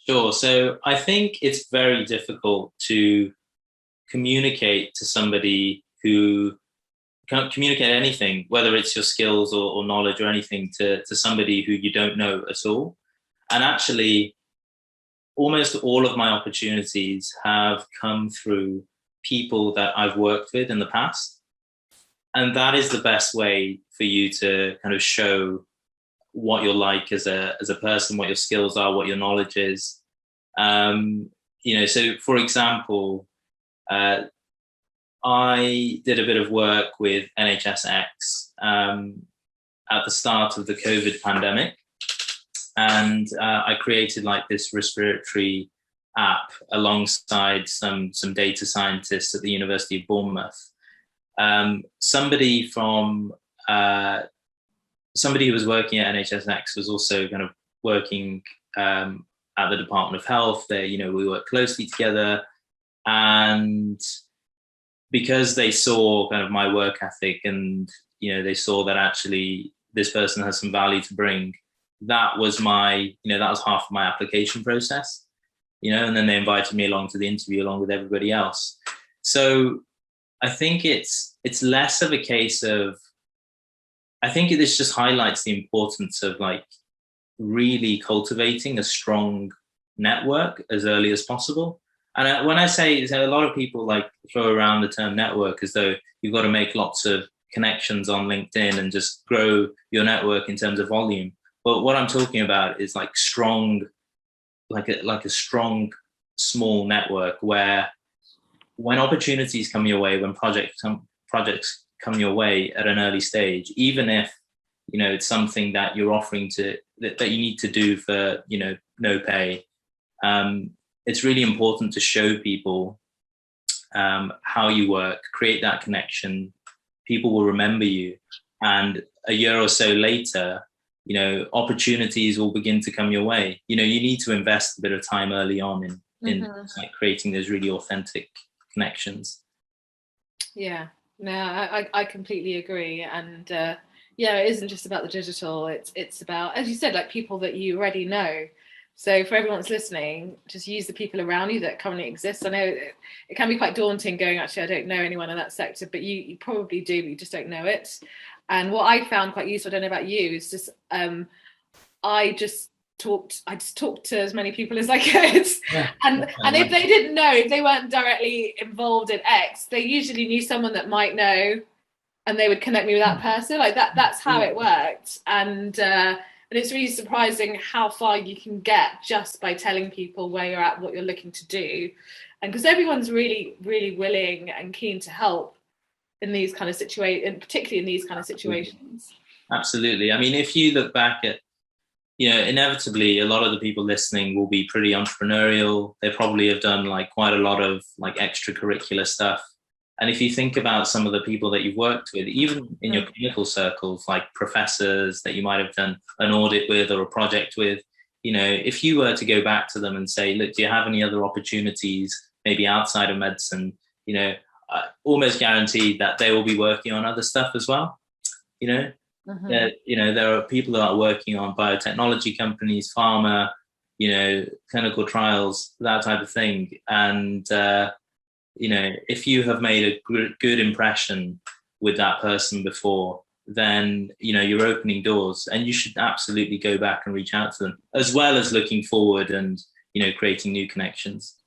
Sure. So I think it's very difficult to communicate to somebody who can't communicate anything, whether it's your skills or knowledge or anything, to somebody who you don't know at all. And actually, almost all of my opportunities have come through people that I've worked with in the past. And that is the best way for you to kind of show what you're like as a person, what your skills are, what your knowledge is. So for example, uh, I did a bit of work with NHSX at the start of the COVID pandemic, and I created like this respiratory app alongside some data scientists at the University of Bournemouth. Somebody from somebody who was working at NHSX was also kind of working at the Department of Health. There, we worked closely together, and because they saw kind of my work ethic, and they saw that actually this person has some value to bring. That was that was half of my application process. And then they invited me along to the interview along with everybody else. So I think it's less of a case of. I think this just highlights the importance of like really cultivating a strong network as early as possible. And when I say a lot of people like throw around the term network as though you've got to make lots of connections on LinkedIn and just grow your network in terms of volume. But what I'm talking about is like strong, like a strong, small network where when opportunities come your way, when projects come your way at an early stage, even if it's something that you're offering that you need to do for no pay, it's really important to show people how you work, create that connection. People will remember you, and a year or so later, opportunities will begin to come your way. You need to invest a bit of time early on in like creating those really authentic connections. Yeah. No, I completely agree. And it isn't just about the digital. It's about, as you said, like people that you already know. So for everyone that's listening, just use the people around you that currently exist. I know it can be quite daunting going, actually, I don't know anyone in that sector, but you probably do, but you just don't know it. And what I found quite useful, I don't know about you, is just I just talked to as many people as I could. Yeah. And if they didn't know, if they weren't directly involved in X, they usually knew someone that might know, and they would connect me with that person. Like that's how it worked. And it's really surprising how far you can get just by telling people where you're at, what you're looking to do. And because everyone's really, really willing and keen to help in these kind of situations, particularly in these kind of situations. Absolutely. I mean, if you look back at, inevitably a lot of the people listening will be pretty entrepreneurial. They probably have done like quite a lot of like extracurricular stuff. And if you think about some of the people that you've worked with, even in your clinical circles, like professors that you might have done an audit with or a project with, if you were to go back to them and say, look, do you have any other opportunities, maybe outside of medicine, I almost guaranteed that they will be working on other stuff as well. There are people that are working on biotechnology companies, pharma, clinical trials, that type of thing. And, if you have made a good impression with that person before, then, you're opening doors, and you should absolutely go back and reach out to them, as well as looking forward and, creating new connections.